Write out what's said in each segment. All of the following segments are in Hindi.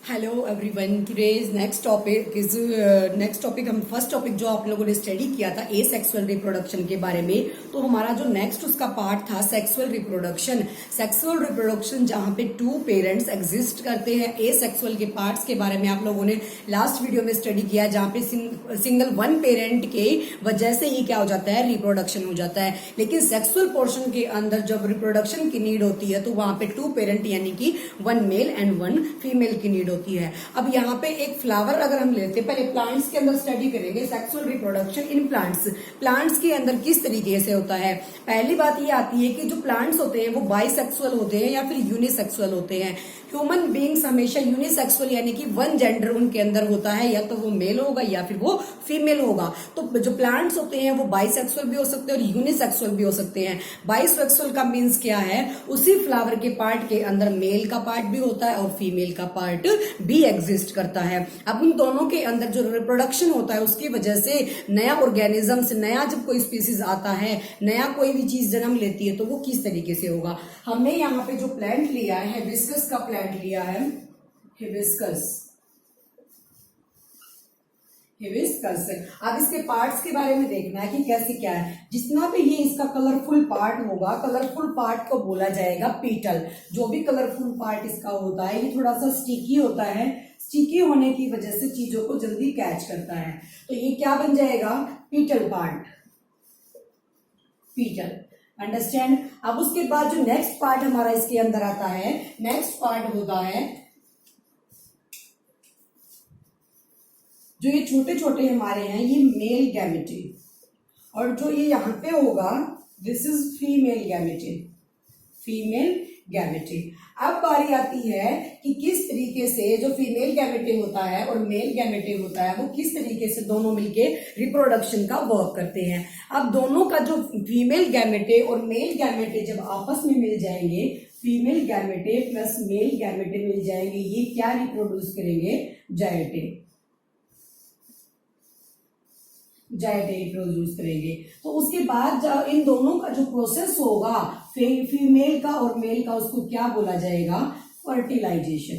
Hello everyone, today's next topic हम फर्स्ट टॉपिक जो आप लोगों ने स्टडी किया था ए सेक्सुअल रिप्रोडक्शन के बारे में। तो हमारा जो नेक्स्ट उसका पार्ट था सेक्सुअल रिप्रोडक्शन जहां पे टू पेरेंट्स एग्जिस्ट करते हैं। ए सेक्सुअल के पार्ट्स के बारे में आप लोगों ने लास्ट वीडियो में स्टडी किया, जहां पे सिंगल वन पेरेंट के वजह से ही क्या हो जाता है, रिप्रोडक्शन हो जाता है। लेकिन सेक्सुअल पोर्शन के अंदर जब रिप्रोडक्शन की नीड होती है तो वहां पे टू पेरेंट यानी कि one male and one female की नीड होती है। अब यहाँ पे एक फ्लावर अगर हम लेते हैं, पहले प्लांट्स के अंदर स्टडी करेंगे सेक्सुअल रिप्रोडक्शन इन प्लांट्स के अंदर किस तरीके से होता है। पहली बात ये आती है कि जो प्लांट्स होते हैं वो बाइसेक्सुअल होते हैं या फिर यूनिसेक्सुअल होते हैं। ह्यूमन बींग्स हमेशा यूनिसेक्सुअल यानी कि वन जेंडर उनके अंदर होता है, या तो वो मेल होगा या फिर वो फीमेल होगा। तो जो प्लांट्स होते हैं वो बाइसेक्सुअल भी हो सकते हैं और यूनिसेक्सुअल भी हो सकते हैं। बाइसेक्सुअल का मीन्स क्या है, उसी फ्लावर के पार्ट के अंदर मेल का पार्ट भी होता है और फीमेल का पार्ट भी एग्जिस्ट करता है। अब उन दोनों के अंदर जो रिप्रोडक्शन होता है उसकी वजह से नया ऑर्गेनिज्म से नया जब कोई स्पीसीज आता है, नया कोई भी चीज जन्म लेती है तो वो किस तरीके से होगा। हमने यहाँ पे जो प्लांट लिया है हिबिस्कस का प्लांट लिया है, हिबिस्कस। अब इसके पार्ट्स के बारे में देखना है कि कैसे क्या है। जितना भी ये इसका कलरफुल पार्ट होगा, कलरफुल पार्ट को बोला जाएगा पीटल। जो भी कलरफुल पार्ट इसका होता है ये थोड़ा सा स्टिकी होता है। स्टिकी होने की वजह से चीजों को जल्दी कैच करता है, तो ये क्या बन जाएगा, पीटल पार्ट, पीटल। अंडरस्टैंड। अब उसके बाद जो नेक्स्ट पार्ट हमारा इसके अंदर आता है, नेक्स्ट पार्ट होता है जो ये छोटे छोटे हमारे हैं, ये मेल गैमेटे, और जो ये यहां पे होगा this is female gamete, female गैमेटे। अब बारी आती है कि किस तरीके से जो फीमेल गैमेटे होता है और मेल गैमेटे होता है वो किस तरीके से दोनों मिलके रिप्रोडक्शन का वर्क करते हैं। अब दोनों का जो फीमेल गैमेटे और मेल गैमेटे जब आपस में मिल जाएंगे, फीमेल गैमेटे प्लस मेल गैमेटे मिल जाएंगे, ये क्या रिप्रोड्यूस करेंगे, जायटे प्रोड्यूस करेंगे। तो उसके बाद इन दोनों का जो प्रोसेस होगा फीमेल का और मेल का, उसको क्या बोला जाएगा, fertilisation.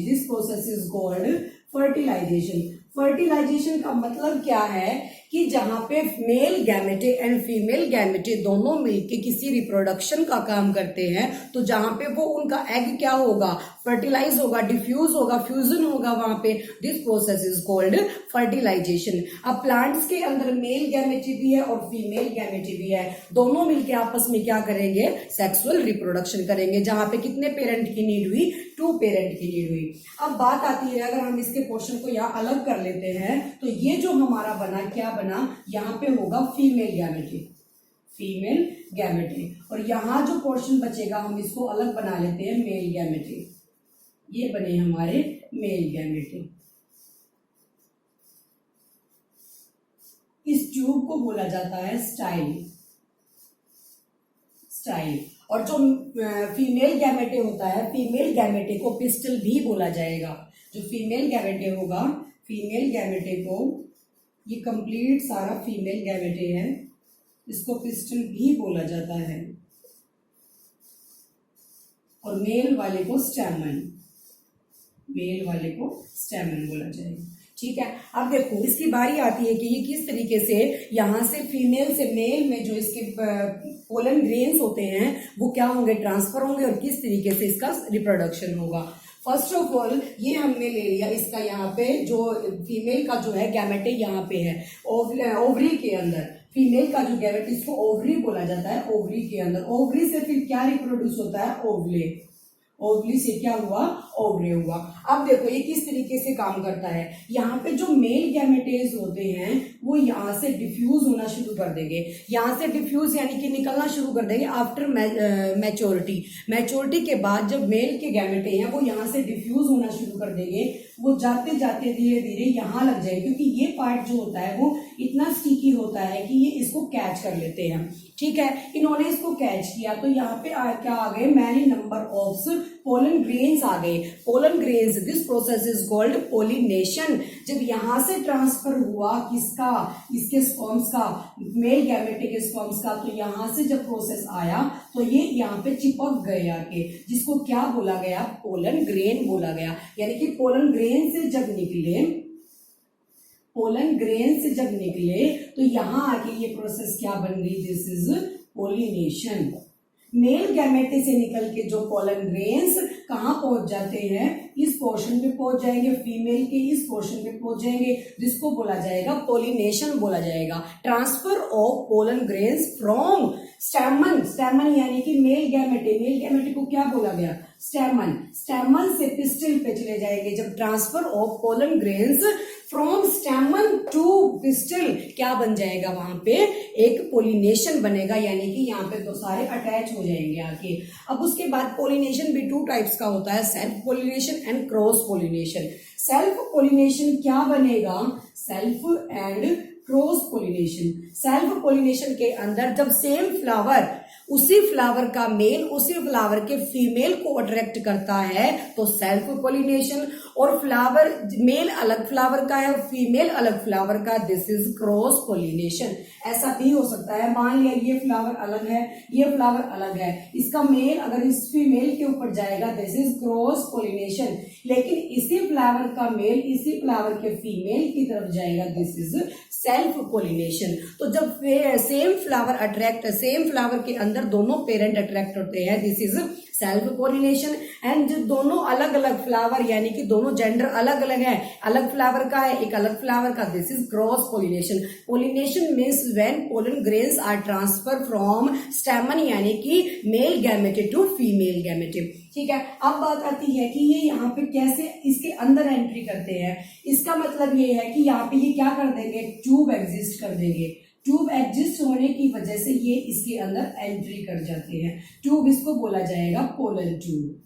This process is called fertilisation. Fertilisation का मतलब क्या है कि जहां पे male gamete and female gamete दोनों मिलके किसी रिप्रोडक्शन का काम करते हैं, तो जहां पे वो उनका एग क्या होगा, फर्टिलाइज होगा, डिफ्यूज होगा, फ्यूजन होगा वहां पे। This process is called fertilisation. अब प्लांट्स के अंदर मेल गैमेटे भी है और फीमेल गैमेटे भी है, दोनों मिलके आपस में क्या करेंगे, सेक्सुअल रिप्रोडक्शन करेंगे। जहां पे कितने पेरेंट की नीड हुई, टू पेरेंट की नीड हुई। अब बात आती है, अगर हम इसके पोर्शन को यहाँ अलग कर लेते हैं तो ये जो हमारा बना, क्या बना, यहाँ पे होगा फीमेल गैमेटे, और यहाँ जो पोर्शन बचेगा हम इसको अलग बना लेते हैं, मेल गैमेटे। ये बने हमारे मेल गैमेटे। इस ट्यूब को बोला जाता है स्टाइल। और जो फीमेल गैमेटे होता है, फीमेल गैमेटे को पिस्टल भी बोला जाएगा। जो फीमेल गैमेटे होगा, फीमेल गैमेटे को, ये कंप्लीट सारा फीमेल गैमेटे है, इसको पिस्टल भी बोला जाता है, और मेल वाले को स्टैमन बोला जाएगा। ठीक है। अब देखो इसकी बारी आती है कि ये किस तरीके से यहां से फीमेल से मेल में जो इसके पोलन ग्रेन्स होते हैं वो क्या होंगे, ट्रांसफर होंगे, और किस तरीके से इसका रिप्रोडक्शन होगा। फर्स्ट ऑफ ऑल ये हमने ले लिया इसका, यहाँ पे जो फीमेल का जो है गैमेटे यहाँ पे है ओवरी के अंदर। फीमेल का जो गैमेटे, इसको ओवरी बोला जाता है, ओवरी के अंदर। ओवरी से फिर क्या रिप्रोड्यूस होता है, ओवले। ओवली से क्या हुआ, ओवरे हुआ। अब देखो ये किस तरीके से काम करता है। यहाँ पे जो मेल गैमेटेज होते हैं वो यहाँ से डिफ्यूज होना शुरू कर देंगे, यहाँ से डिफ्यूज यानी कि निकलना शुरू कर देंगे आफ्टर मैच्योरिटी के बाद जब मेल के गैमेटे हैं वो यहाँ से डिफ्यूज होना शुरू कर देंगे। वो जाते जाते धीरे धीरे यहाँ लग जाएंगे, क्योंकि ये पार्ट जो होता है वो इतना स्टिकी होता है कि ये इसको कैच कर लेते हैं। ठीक है, इन्होंने इसको कैच किया तो यहाँ पे क्या आ गए, many number of pollen grains आ गए। Pollen grains, this process is called pollination. जब यहां से ट्रांसफर हुआ किसका, इसके स्पर्म्स का, मेल गैमेटे के स्पर्म्स का, तो यहां से जब प्रोसेस आया तो ये यहाँ पे चिपक गए आके, जिसको क्या बोला गया, पोलन ग्रेन बोला गया। यानी कि पोलन ग्रेन से जब निकले, पोलन ग्रेन से जब निकले तो यहाँ आके ये प्रोसेस क्या बन गई, दिस इज पोलिनेशन। मेल गैमेटे से निकल के जो पोलन ग्रेन्स कहाँ पहुंच जाते हैं, इस पोर्शन पे पहुंच जाएंगे, फीमेल के इस पोर्शन पे पहुंच जाएंगे, जिसको बोला जाएगा पोलिनेशन बोला जाएगा। Transfer of pollen grains from stamen, stamen यानी कि मेल गैमेटे को क्या बोला गया, स्टैमन, स्टैमन से पिस्टिल पे चले जाएंगे। जब transfer of pollen grains from stamen to pistil क्या बन जाएगा, वहां पे एक पोलिनेशन बनेगा, यानी कि यहाँ पे दो सारे अटैच हो जाएंगे आके। अब उसके बाद पोलिनेशन भी टू टाइप्स का होता है, self pollination and cross pollination. Self pollination क्या बनेगा, self and cross pollination. Self pollination के अंदर जब सेम फ्लावर, उसी फ्लावर का मेल उसी फ्लावर के फीमेल को अट्रैक्ट करता है तो सेल्फ पोलिनेशन, और फ्लावर मेल अलग फ्लावर का है, फीमेल अलग फ्लावर का, दिस इज क्रॉस पोलिनेशन। ऐसा भी हो सकता है, मान लिया ये फ्लावर अलग है, ये फ्लावर अलग है, इसका मेल अगर इस फीमेल के ऊपर जाएगा, दिस इज क्रॉस पोलिनेशन। लेकिन इसी फ्लावर का मेल इसी फ्लावर के फीमेल की तरफ जाएगा, दिस इज सेल्फ पोलिनेशन। तो जब same flower attract, same flower के अंदर दोनों पेरेंट अट्रैक्ट होते हैं, this is self pollination. And जो दोनों अलग अलग फ्लावर यानी कि दोनों जेंडर अलग अलग है, अलग फ्लावर का है एक अलग फ्लावर का, this is cross pollination. Pollination means when pollen grains are transfer from stamen यानी कि male gamete to female gamete. ठीक है, अब बात आती है कि ये यहाँ पे कैसे इसके अंदर एंट्री करते हैं। इसका मतलब ये है कि यहाँ पे ये क्या कर देंगे, ट्यूब एग्जिस्ट कर देंगे। ट्यूब एग्जिस्ट होने की वजह से ये इसके अंदर एंट्री कर जाते हैं। ट्यूब इसको बोला जाएगा pollen tube,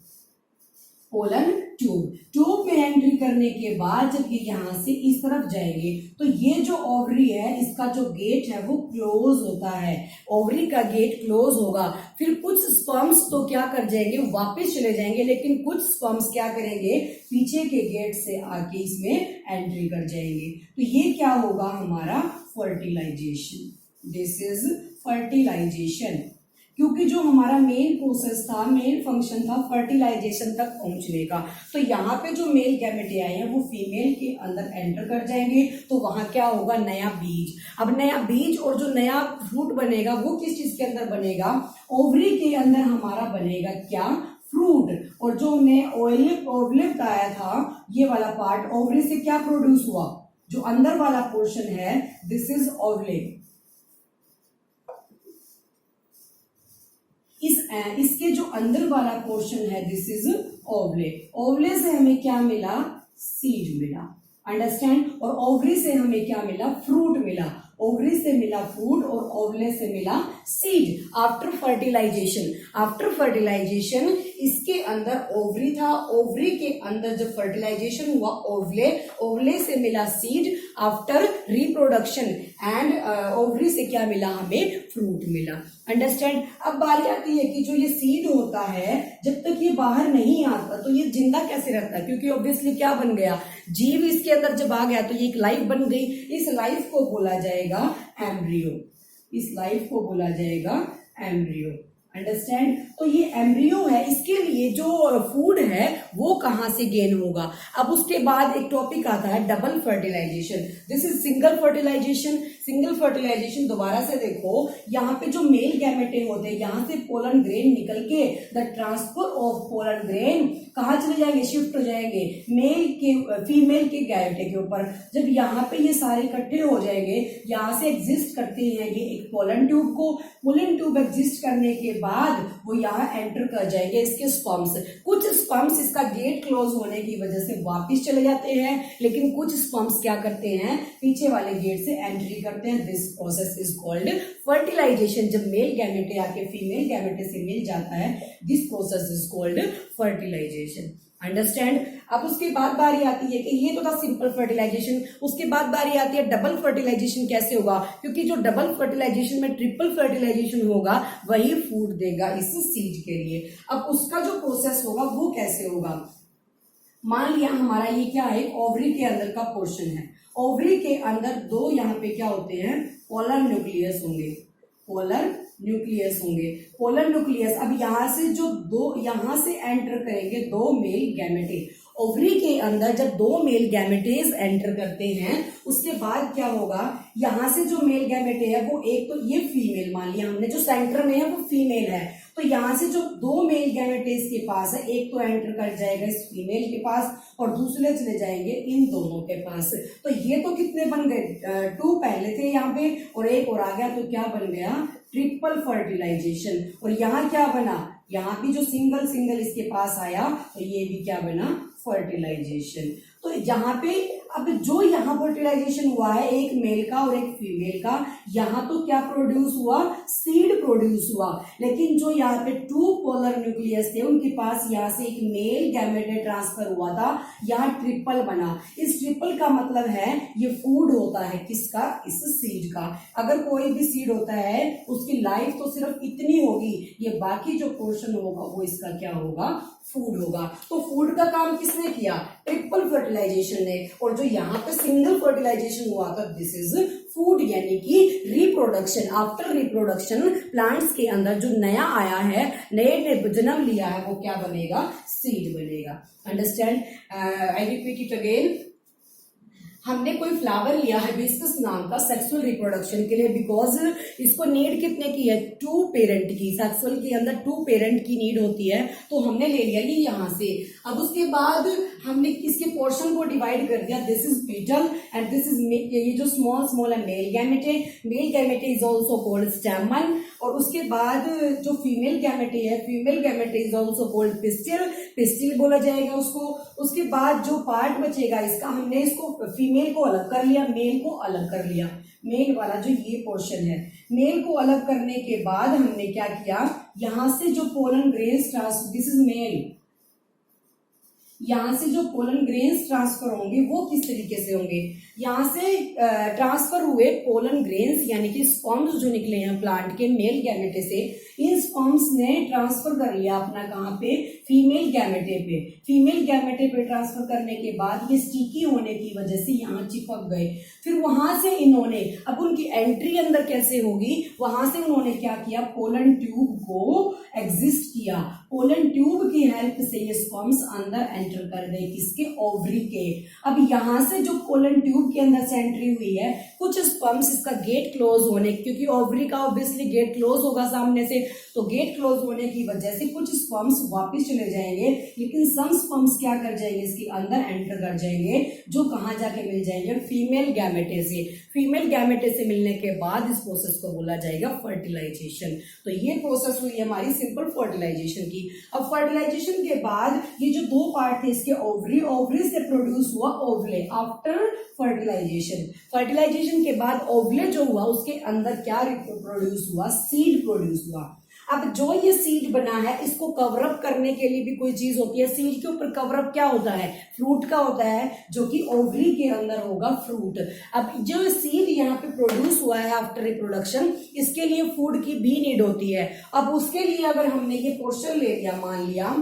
pollen tube. Tube में एंट्री करने के बाद जब ये यहाँ से इस तरफ जाएंगे तो ये जो ओवरी है इसका जो गेट है वो क्लोज होता है, ओवरी का गेट क्लोज होगा। फिर कुछ स्पर्म्स तो क्या कर जाएंगे, वापस चले जाएंगे, लेकिन कुछ स्पर्म्स क्या करेंगे, पीछे के गेट से आके इसमें एंट्री कर जाएंगे। तो ये क्या होगा, हमारा फर्टिलाइजेशन, दिस इज फर्टिलाइजेशन। क्योंकि जो हमारा मेन प्रोसेस था, मेन फंक्शन था फर्टिलाइजेशन तक पहुंचने का, तो यहाँ पे जो मेल गैमेटे आए हैं वो फीमेल के अंदर एंटर कर जाएंगे, तो वहां क्या होगा, नया बीज। अब नया बीज और जो नया फ्रूट बनेगा वो किस चीज के अंदर बनेगा, ओवरी के अंदर हमारा बनेगा क्या, फ्रूट। और जो हमने ओवलिव आया था, ये वाला पार्ट ओवरी से क्या प्रोड्यूस हुआ, जो अंदर वाला पोर्शन है, दिस इज ओवलिव। इसके जो अंदर वाला पोर्शन है, दिस इज ओवले। ओवले से हमें क्या मिला, सीड मिला, अंडरस्टैंड। और ओवरी से हमें क्या मिला, फ्रूट मिला। ओवरी से मिला फ्रूट और ओवले से मिला seed. After fertilisation, after fertilisation इसके अंदर ओवरी था, ओवरी के अंदर जब फर्टिलाइजेशन हुआ ओवले, ओवले से मिला seed. After reproduction and ovary से क्या मिला, हमें फ्रूट मिला, अंडरस्टैंड। अब बारी आती है कि जो ये सीड होता है जब तक ये बाहर नहीं आता तो ये जिंदा कैसे रहता है, क्योंकि ऑब्वियसली क्या बन गया, जीव इसके अंदर जब आ गया तो ये एक लाइफ बन गई। इस लाइफ को बोला जाएगा एम्ब्रियो, इस लाइफ को बोला जाएगा एम्ब्रियो, अंडरस्टैंड। तो ये एम्ब्रियो है, इसके लिए जो फूड है वो कहां से गेन होगा। अब उसके बाद एक टॉपिक आता है double fertilisation, this is single fertilisation. Single fertilisation दोबारा से देखो, यहाँ पे जो मेल गैमेटे होते हैं यहाँ से पोलन ग्रेन निकल के the transfer of pollen grain कहाँ चले जाएंगे, शिफ्ट हो जाएंगे मेल के फीमेल के गैमेटे के ऊपर। जब यहाँ पे ये सारे इकट्ठे हो जाएंगे, यहाँ से एग्जिस्ट करते हैं ये एक पोलन ट्यूब को। पोलन ट्यूब एग्जिस्ट करने के बाद वो यहाँ एंटर कर जाएंगे इसके स्पर्म्स। कुछ स्पर्म्स इसका गेट क्लोज होने की वजह से वापिस चले जाते हैं, लेकिन कुछ स्पर्म्स क्या करते हैं, पीछे वाले गेट से एंट्री करते हैं। This process is called fertilisation. जब मेल गैमेटे आके फीमेल गैमेटे से मिल जाता है, this process is called fertilisation, understand. अब उसके बाद बारी आती है कि ये तो था सिंपल फर्टिलाइजेशन, उसके बाद बारी आती है डबल फर्टिलाइजेशन कैसे होगा, क्योंकि जो डबल फर्टिलाइजेशन में ट्रिपल फर्टिलाइजेशन होगा वही फूड देगा इस सीड के लिए। अब उसका जो प्रोसेस होगा वो कैसे होगा, मान लिया हमारा ये क्या है, ओवरी के अंदर का पोर्शन है। ओवरी के अंदर दो यहाँ पे क्या होते हैं, पोलर न्यूक्लियस होंगे, पोलर न्यूक्लियस होंगे, पोलर न्यूक्लियस। अब यहां से जो दो यहां से एंटर करेंगे दो मेल गैमेटे। ओवरी के अंदर जब दो मेल गैमेटेज एंटर करते हैं उसके बाद क्या होगा, यहां से जो मेल गैमेटे है वो एक तो ये फीमेल मान लिया हमने, जो सेंटर में है वो फीमेल है, तो यहां से जो दो मेल गैमेटेज के पास है एक तो एंटर कर जाएगा इस फीमेल के पास और दूसरे चले जाएंगे इन दोनों के पास। तो ये तो कितने बन गए, 2 पहले थे यहाँ पे और एक और आ गया, तो क्या बन गया, ट्रिपल फर्टिलाइजेशन। और यहाँ क्या बना, यहाँ भी जो सिंगल सिंगल इसके पास आया तो ये भी क्या बना, फर्टिलाइजेशन। तो यहाँ पे अब जो यहाँ फर्टिलाइजेशन हुआ है एक मेल का और एक फीमेल का, यहाँ तो क्या प्रोड्यूस हुआ, सीड प्रोड्यूस हुआ। लेकिन जो यहाँ पे 2 पोलर न्यूक्लियस थे उनके पास यहाँ से एक मेल गैमेटे ट्रांसफर हुआ था, यहाँ ट्रिपल बना। इस ट्रिपल का मतलब है ये फूड होता है किसका, इस सीड का। अगर कोई भी सीड होता है उसकी लाइफ तो सिर्फ इतनी होगी, ये बाकी जो पोर्शन होगा वो इसका क्या होगा, फूड होगा। तो फूड का काम किसने किया, ट्रिपल फर्टिलाइजेशन ने। और जो यहाँ पे सिंगल फर्टिलाइजेशन हुआ था दिस इज फूड, यानी कि रिप्रोडक्शन। आफ्टर रिप्रोडक्शन प्लांट्स के अंदर जो नया आया है, नए ने जन्म लिया है, वो क्या बनेगा, सीड बनेगा। Understand, I repeat it again. हमने कोई फ्लावर लिया है हिबिस्कस नाम का सेक्सुअल रिप्रोडक्शन के लिए, बिकॉज इसको नीड कितने की है, 2 पेरेंट की। सेक्सुअल के अंदर 2 पेरेंट की नीड होती है, तो हमने ले लिया ये यहाँ से। अब उसके बाद हमने इसके पोर्शन को डिवाइड कर दिया, this is petal and this is, ये जो स्मॉल स्मॉल है male gamete. Male gamete is also called stamen. और उसके बाद जो फीमेल गैमेटे है, female gamete is also called pistil, pistil बोला जाएगा उसको। उसके बाद जो पार्ट बचेगा इसका, हमने इसको फीमेल को अलग कर लिया, मेल को अलग कर लिया। मेल वाला जो ये पोर्शन है, मेल को अलग करने के बाद हमने क्या किया, यहां से जो pollen grains transfer, this is male, यहां से जो पोलन ग्रेन्स ट्रांसफर होंगे वो किस तरीके से होंगे, यहां से ट्रांसफर हुए पोलन ग्रेन्स यानी कि स्पर्म्स जो निकले हैं प्लांट के मेल गैमेटे से, इन स्पर्म्स ने ट्रांसफर कर लिया अपना कहां पे, फीमेल गैमेटे पे। फीमेल गैमेटे पे ट्रांसफर करने के बाद ये स्टिकी होने की वजह से यहाँ चिपक गए। फिर वहां से इन्होंने, अब उनकी एंट्री अंदर कैसे होगी, वहां से उन्होंने क्या किया, पोलन ट्यूब को एग्जिस्ट किया। पोलन ट्यूब की हेल्प से ये स्पर्म्स अंदर एंटर कर गए किसके, ओवरी के। अब यहां से जो पोलन ट्यूब के अंदर से एंट्री हुई है, कुछ स्पर्म्स इसका गेट क्लोज होने, क्योंकि ओवरी का ऑब्वियसली गेट क्लोज होगा सामने से, तो गेट क्लोज होने की वजह से कुछ स्पर्म्स वापस चले जाएंगे, लेकिन सम स्पर्म्स क्या कर जाएंगे, इसके अंदर एंटर कर जाएंगे, जो कहां जाके मिल जाएंगे, फीमेल गैमेटे से। फीमेल गैमेटे से मिलने के बाद इस प्रोसेस को बोला जाएगा फर्टिलाइजेशन। तो ये प्रोसेस हुई हमारी सिंपल फर्टिलाइजेशन की। अब फर्टिलाइजेशन के बाद ये जो 2 पार्ट थे इसके, ओवरी, ओवरी से प्रोड्यूस हुआ ओवले आफ्टर फर्टिलाइजेशन। फर्टिलाइजेशन के बाद ओवले जो हुआ उसके अंदर क्या प्रोड्यूस हुआ, सीड प्रोड्यूस हुआ। अब जो ये सीड बना है इसको कवरअप करने के लिए भी कोई चीज होती है, सीड के ऊपर कवरअप क्या होता है, फ्रूट का होता है, जो कि ओवरी के अंदर होगा फ्रूट। अब जो सीड यहाँ पे प्रोड्यूस हुआ है आफ्टर रिप्रोडक्शन, इसके लिए फूड की भी नीड होती है। अब उसके लिए अगर हमने ये पोर्शन ले लिया, मान लिया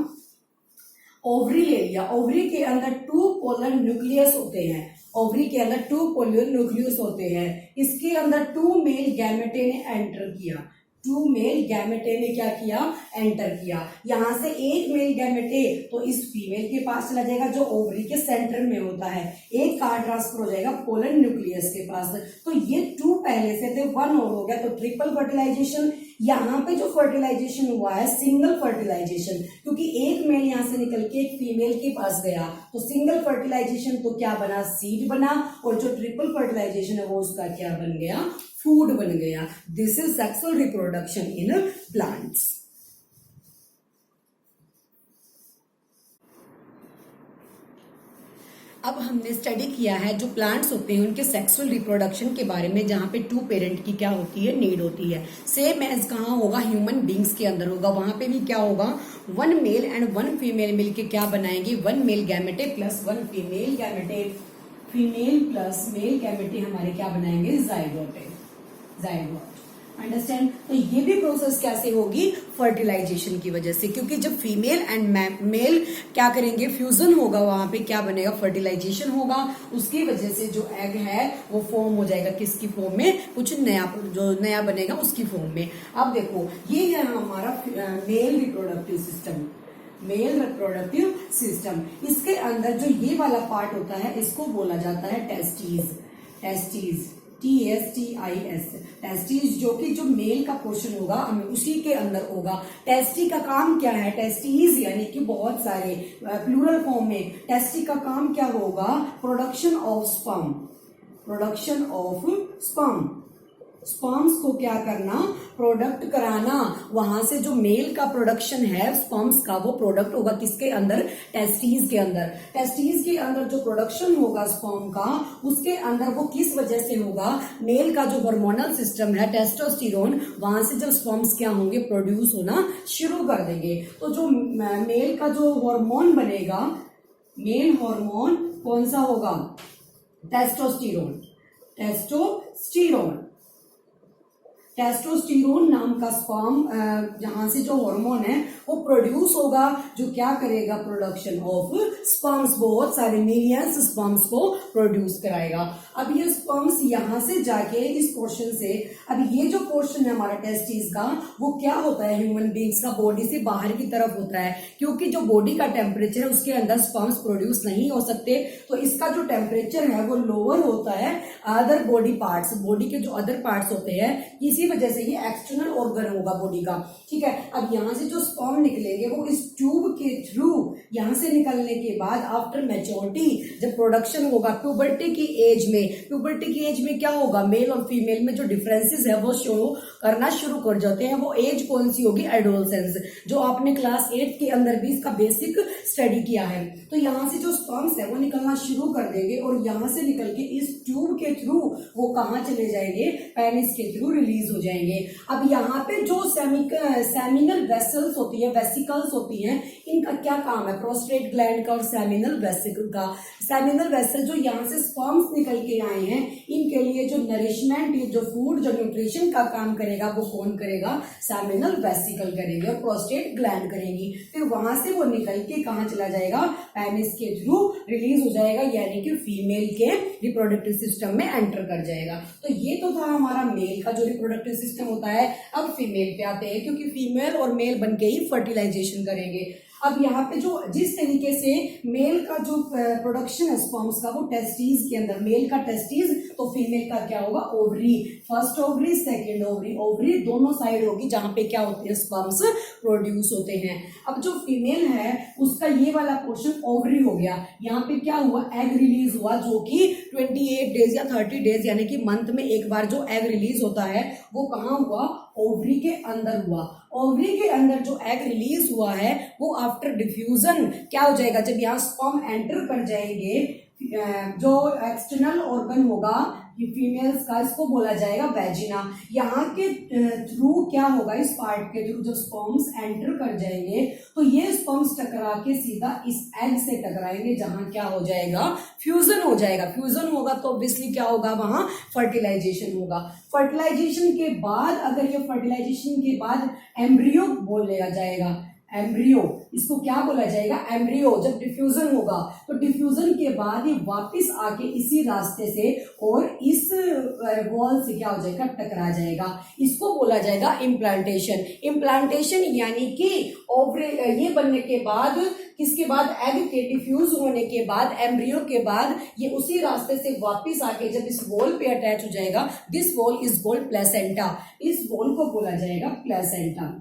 ओवरी ले लिया, ओवरी के अंदर 2 पोलर न्यूक्लियस होते हैं, ओवरी के अंदर 2 पोलर न्यूक्लियस होते हैं, इसके अंदर 2 मेल गैमेटे ने एंटर किया, 2 मेल गैमेटे ने क्या किया, एंटर किया। यहां से एक मेल गैमेटे तो इस फीमेल के पास चला जाएगा जो ओवरी के सेंटर में होता है, एक का ट्रांसफर हो जाएगा पोलन न्यूक्लियस के पास। तो ये 2 पहले से थे, 1 और हो गया, तो ट्रिपल फर्टिलाइजेशन। यहाँ पे जो फर्टिलाइजेशन हुआ है सिंगल फर्टिलाइजेशन, क्योंकि एक मेल यहाँ से निकल के एक फीमेल के पास गया, तो सिंगल फर्टिलाइजेशन तो क्या बना, सीड बना, और जो ट्रिपल फर्टिलाइजेशन है वो उसका क्या बन गया, फूड बन गया। This is sexual reproduction in plants. अब हमने स्टडी किया है जो प्लांट्स होते हैं उनके सेक्सुअल रिप्रोडक्शन के बारे में, जहां पे 2 पेरेंट की क्या होती है, नीड होती है। सेम एज कहाँ होगा, ह्यूमन बींग्स के अंदर होगा, वहां पे भी क्या होगा, 1 मेल एंड 1 फीमेल मिलके क्या बनाएंगे, 1 male gamete plus 1 female gamete, female plus male gamete हमारे क्या बनाएंगे, जाइगोट। अंडरस्टैंड। तो ये भी प्रोसेस कैसे होगी, फर्टिलाइजेशन की वजह से, क्योंकि जब फीमेल एंड मेल क्या करेंगे, फ्यूजन होगा, वहां पे क्या बनेगा, फर्टिलाइजेशन होगा, उसकी वजह से जो एग है वो फॉर्म हो जाएगा, किसकी फॉर्म में, कुछ नया, जो नया बनेगा उसकी फॉर्म में। अब देखो ये है हमारा male reproductive system, male reproductive system. इसके अंदर जो ये वाला पार्ट होता है इसको बोला जाता है टेस्टीज, टेस्टीज, TSTIS, टेस्टीज, जो कि जो मेल का पोर्शन होगा हमें उसी के अंदर होगा। टेस्टी का काम क्या है, टेस्टीज यानी कि बहुत सारे, प्लूरल फॉर्म में, टेस्टी का काम क्या होगा, production of sperm, production of sperm, sperms को क्या करना, प्रोडक्ट कराना, वहां से जो मेल का प्रोडक्शन है स्पर्म्स का वो प्रोडक्ट होगा किसके अंदर, टेस्टीज के अंदर। टेस्टीज के अंदर जो प्रोडक्शन होगा स्पर्म का, उसके अंदर वो किस वजह से होगा, मेल का जो हार्मोनल सिस्टम है टेस्टोस्टेरोन, वहां से जब स्पर्म्स क्या होंगे, प्रोड्यूस होना शुरू कर देंगे। तो जो मेल का जो हार्मोन बनेगा, मेल हार्मोन कौन सा होगा, टेस्टोस्टेरोन, टेस्टोस्टेरोन, टेस्टोस्टेरोन नाम का स्पर्म, जहां से जो हार्मोन है वो प्रोड्यूस होगा, जो क्या करेगा, प्रोडक्शन ऑफ स्पर्म्स, बहुत सारे मिलियंस स्पर्म्स को प्रोड्यूस कराएगा। अब ये स्पर्म्स यहां से जाके इस पोर्शन से, अब ये जो पोर्शन है हमारा टेस्टिस का, वो क्या होता है, ह्यूमन बींग्स का बॉडी से बाहर की तरफ होता है, क्योंकि जो बॉडी का टेम्परेचर है उसके अंदर स्पर्म्स प्रोड्यूस नहीं हो सकते, तो इसका जो टेम्परेचर है वो लोअर होता है अदर बॉडी पार्ट्स, बॉडी के जो अदर पार्ट्स होते हैं, इसी वजह से ये एक्सटर्नल ऑर्गन होगा बॉडी का, ठीक है। अब यहाँ से जो स्पर्म निकलेंगे वो इस ट्यूब के थ्रू, यहाँ से निकलने के बाद आफ्टर मैच्योरिटी जब प्रोडक्शन होगा, प्यूबर्टी की एज में, प्यूबर्टी की एज में क्या होगा, मेल और फीमेल में जो डिफरेंसेस है वो शो करना शुरू कर जाते हैं। वो एज कौन सी होगी, एडोलसेंस, जो आपने क्लास 8 के अंदर भी इसका बेसिक स्टडी किया है। तो यहाँ से जो स्पर्म्स है वो निकलना शुरू कर देंगे और यहाँ से निकल के इस ट्यूब के थ्रू वो कहाँ चले जाएंगे, पेनिस के थ्रू रिलीज हो जाएंगे। अब यहाँ पे जो सेमिनल वेसल्स होती है, वेसिकल्स होती हैं, इनका क्या काम है, प्रोस्टेट ग्लैंड का और सेमिनल वेसिकल का। सेमिनल वेसल जो यहाँ से स्पर्म्स निकल के आए हैं, इनके लिए जो नरिशमेंट, ये जो फूड, जो न्यूट्रिशन का काम करेगा वो कौन करेगा, सेमिनल वेसिकल करेंगे और प्रोस्टेट ग्लैंड करेंगी। फिर वहां से वो निकल के कहाँ चला जाएगा, पेनिस के थ्रू रिलीज हो जाएगा, यानी कि फीमेल के रिप्रोडक्टिव सिस्टम में एंटर कर जाएगा। तो ये तो था हमारा मेल का जो रिप्रोडक्टिव सिस्टम होता है। अब फीमेल पे आते हैं, क्योंकि फीमेल और मेल बनके ही फर्टिलाइजेशन करेंगे। अब यहाँ पे जो जिस तरीके से मेल का जो प्रोडक्शन है स्पर्म्स का वो टेस्टीज के अंदर, मेल का टेस्टीज, तो फीमेल का क्या होगा, ovary, first ovary, second ovary, ovary दोनों साइड होगी जहां पे क्या होते हैं, स्पर्म्स प्रोड्यूस होते हैं। अब जो फीमेल है उसका ये वाला पोर्शन ओवरी हो गया, यहाँ पे क्या हुआ, एग रिलीज हुआ, जो कि 28 डेज या 30 डेज यानी कि मंथ में एक बार जो एग रिलीज होता है वो कहाँ हुआ, ओवरी के अंदर हुआ। ओवरी के अंदर जो एग रिलीज हुआ है वो आफ्टर डिफ्यूजन क्या हो जाएगा, जब यहाँ स्पर्म एंटर कर जाएंगे, जो एक्सटर्नल ऑर्गन होगा ये फीमेल्स का, इसको बोला जाएगा वेजिना। यहाँ के थ्रू क्या होगा, इस पार्ट के थ्रू जब स्पर्म्स एंटर कर जाएंगे तो ये स्पर्म्स टकरा के सीधा इस एग से टकराएंगे, जहां क्या हो जाएगा, फ्यूजन हो जाएगा। फ्यूजन होगा तो ऑब्वियसली क्या होगा, वहां फर्टिलाइजेशन होगा। फर्टिलाइजेशन के बाद, अगर ये फर्टिलाइजेशन के बाद एम्ब्रियो बोला जाएगा, एम्ब्रियो, इसको क्या बोला जाएगा, एम्ब्रियो। जब डिफ्यूजन होगा तो डिफ्यूजन के बाद ये वापस आके इसी रास्ते से और इस वॉल से क्या हो जाएगा, टकरा जाएगा। इसको बोला जाएगा इम्प्लांटेशन। इम्प्लांटेशन यानी कि ये बनने के बाद, किसके बाद, एग के डिफ्यूज होने के बाद, एम्ब्रियो के बाद ये उसी रास्ते से वापस आके जब इस वॉल पे अटैच हो जाएगा, this wall is called placenta. इस वॉल को बोला जाएगा प्लेसेंटा,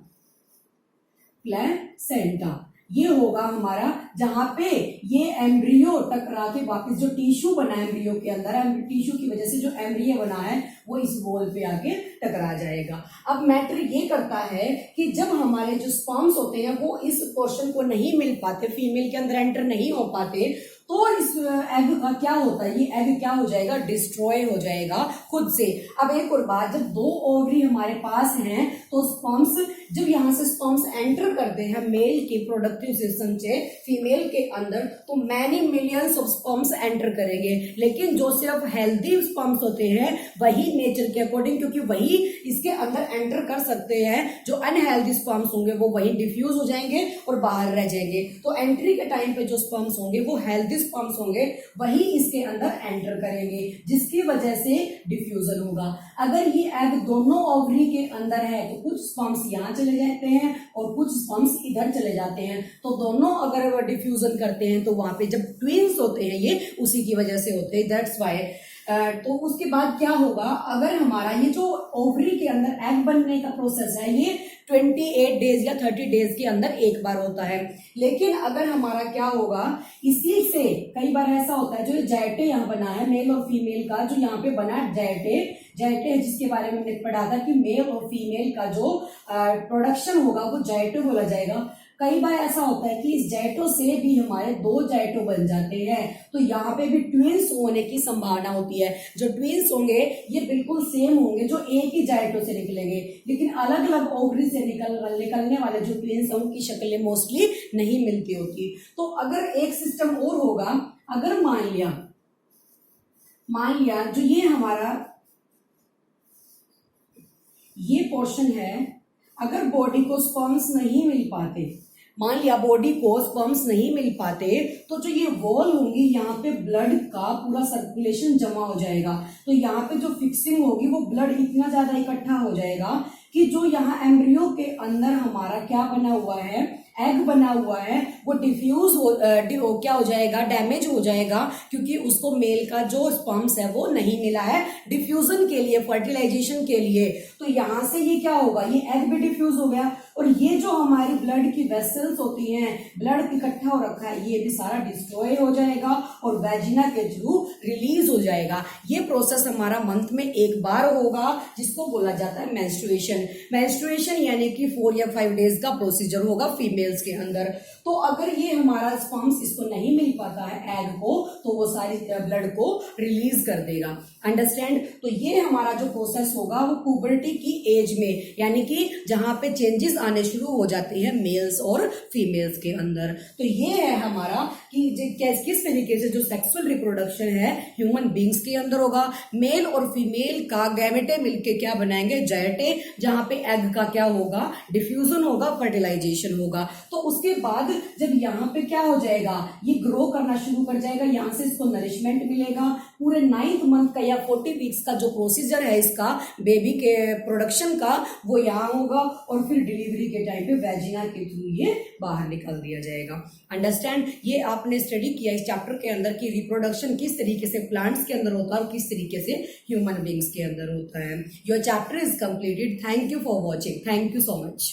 प्लेसेंटा। ये होगा हमारा जहां पे ये एम्ब्रियो टकरा के वापस जो टिश्यू बना है एम्ब्रियो के अंदर, टिश्यू की वजह से जो एम्ब्रियो बना है वो इस वॉल पे आके टकरा जाएगा। अब मैटर ये करता है कि जब हमारे जो स्पर्म्स होते हैं वो इस पोर्शन को नहीं मिल पाते, फीमेल के अंदर एंटर नहीं हो पाते, तो इस एग का क्या होता है, ये एग क्या हो जाएगा, डिस्ट्रॉय हो जाएगा खुद से। अब एक और बात, जब 2 ओवरी हमारे पास हैं तो स्पर्म्स जब यहाँ से स्पर्म्स एंटर करते हैं मेल के प्रोडक्टिव सिस्टम से फीमेल के अंदर, तो many millions of sperms enter करेंगे, लेकिन जो सिर्फ हेल्दी स्पर्म्स होते हैं वही नेचर के अकॉर्डिंग, क्योंकि वही इसके अंदर एंटर कर सकते हैं, जो अनहेल्दी स्पर्म्स होंगे वो वही डिफ्यूज हो जाएंगे और बाहर रह जाएंगे। तो एंट्री के टाइम पे जो स्पर्म्स होंगे वो हेल्दी स्पर्म्स होंगे, वही इसके अंदर एंटर करेंगे, जिसकी वजह से डिफ्यूजन होगा। अगर ये एग दोनों ओवरी के अंदर है तो कुछ स्पर्म्स यहाँ चले जाते हैं और कुछ स्पर्म्स इधर चले जाते हैं, तो दोनों अगर डिफ्यूजन करते हैं तो वहां पे जब ट्विंस होते हैं ये उसी की वजह से होते हैं, दैट्स वाई। तो उसके बाद क्या होगा, अगर हमारा ये जो ओवरी के अंदर एग बनने का प्रोसेस है ये 28 डेज या 30 डेज के अंदर एक बार होता है, लेकिन अगर हमारा क्या होगा, इसी से कई बार ऐसा होता है, जो ये जाइटे यहाँ बना है मेल और फीमेल का, जो यहाँ पे बना है जाइटे है, जिसके बारे में हमने पढ़ा था कि मेल और फीमेल का जो प्रोडक्शन होगा वो जाइटो बोला जाएगा। कई बार ऐसा होता है कि इस जाइटो से भी हमारे 2 जाइटो बन जाते हैं, तो यहाँ पे भी ट्विंस होने की संभावना होती है। जो ट्विंस होंगे ये बिल्कुल सेम होंगे, जो एक ही जाइटो से निकलेंगे, लेकिन अलग अलग ओवरी से निकलने वाले जो ट्विंस हैं उनकी शक्लें मोस्टली नहीं मिलती होती। तो अगर एक सिस्टम और होगा, अगर मान लिया जो ये हमारा ये पोर्शन है, अगर बॉडी को स्पर्म्स नहीं मिल पाते, मान लिया बॉडी को स्पर्म्स नहीं मिल पाते, तो जो ये वॉल होंगी यहाँ पे ब्लड का पूरा सर्कुलेशन जमा हो जाएगा, तो यहाँ पे जो फिक्सिंग होगी वो ब्लड इतना ज्यादा इकट्ठा हो जाएगा कि जो यहाँ एम्ब्रियो के अंदर हमारा क्या बना हुआ है, एग बना हुआ है, वो डिफ्यूज क्या हो जाएगा, डैमेज हो जाएगा, क्योंकि उसको मेल का जो स्पर्म्स है वो नहीं मिला है डिफ्यूजन के लिए, फर्टिलाइजेशन के लिए। तो यहाँ से ये क्या होगा, ये एग भी डिफ्यूज हो गया, और ये जो हमारी ब्लड की वेसल्स होती हैं, ब्लड इकट्ठा हो रखा है, ये भी सारा डिस्ट्रॉय हो जाएगा और वेजिना के थ्रू रिलीज हो जाएगा। ये प्रोसेस हमारा मंथ में एक बार होगा, जिसको बोला जाता है मेंस्ट्रुएशन यानी कि 4 या 5 डेज का प्रोसीजर होगा फीमेल्स के अंदर। तो अगर ये हमारा स्पर्म्स इसको नहीं मिल पाता है एग को, तो वो सारी ब्लड को रिलीज कर देगा, अंडरस्टैंड। तो ये हमारा जो प्रोसेस होगा वो पुबर्टी की एज में, यानी कि जहां पे चेंजेस आने शुरू हो जाते हैं मेल्स और फीमेल्स के अंदर। तो ये है हमारा कि किस तरीके से जो सेक्सुअल रिप्रोडक्शन है ह्यूमन बींग्स के अंदर होगा। मेल और फीमेल का गैमेटे मिलके क्या बनाएंगे, जाइटे, जहां पे एग का क्या होगा, डिफ्यूजन होगा, फर्टिलाइजेशन होगा। तो उसके बाद जब यहाँ पे क्या हो जाएगा, ये ग्रो करना शुरू कर जाएगा, यहाँ से इसको नरिशमेंट मिलेगा। पूरे 9th मंथ का या 40 वीक्स का जो प्रोसीजर है इसका बेबी के प्रोडक्शन का, वो यहाँ होगा, और फिर डिलीवरी के टाइम पे वेजिना के थ्रू ये बाहर निकाल दिया जाएगा, अंडरस्टैंड। ये आपने स्टडी किया इस चैप्टर के अंदर कि रिप्रोडक्शन किस तरीके से प्लांट्स के अंदर होता है और किस तरीके से ह्यूमन बींग्स के अंदर होता है। Your chapter is completed. Thank you for watching. Thank you so much.